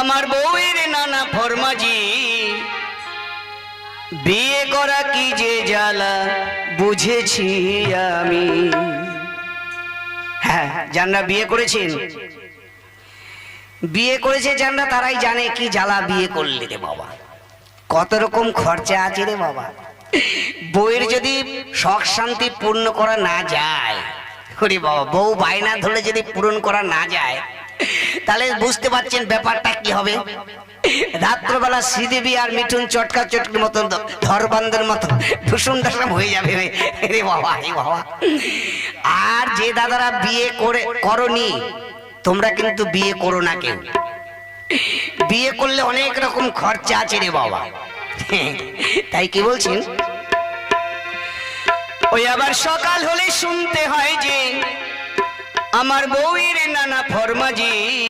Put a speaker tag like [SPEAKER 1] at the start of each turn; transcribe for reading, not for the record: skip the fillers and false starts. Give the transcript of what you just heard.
[SPEAKER 1] আমার বউয়ের নানা ফরমাজি, বিয়ে করা কি যে জ্বালা বুঝেছি আমি। হ্যাঁ, যারা বিয়ে করেছেন, বিয়ে করেছে যারা তারাই জানে কি জ্বালা বিয়ে করলে রে বাবা, কত রকম খরচা আছে রে বাবা। বউয়ের যদি শখ শান্তি পূর্ণ করা না যায়, ওরে বাবা, বউ বায়না ধরে যদি পূরণ করা না যায়, তাহলে বুঝতে পারছেন ব্যাপারটা কি হবে। রাত্রবেলা শ্রীদেবী আর মিঠুন চটকা চটকির মতন, ধরবান্ধের মতো ঢুসুম ঢাসাম হয়ে যাবে রে বাবা, রে বাবা। আর যে দাদারা বিয়ে করনি, তোমরা কিন্তু বিয়ে করো না কেউ। বিয়ে করলে অনেক রকম খরচা আছে রে বাবা। তাই কি বলছেন, ওই আবার সকাল হলে শুনতে হয় যে আমার বউয়ের নানা ফরমাজি।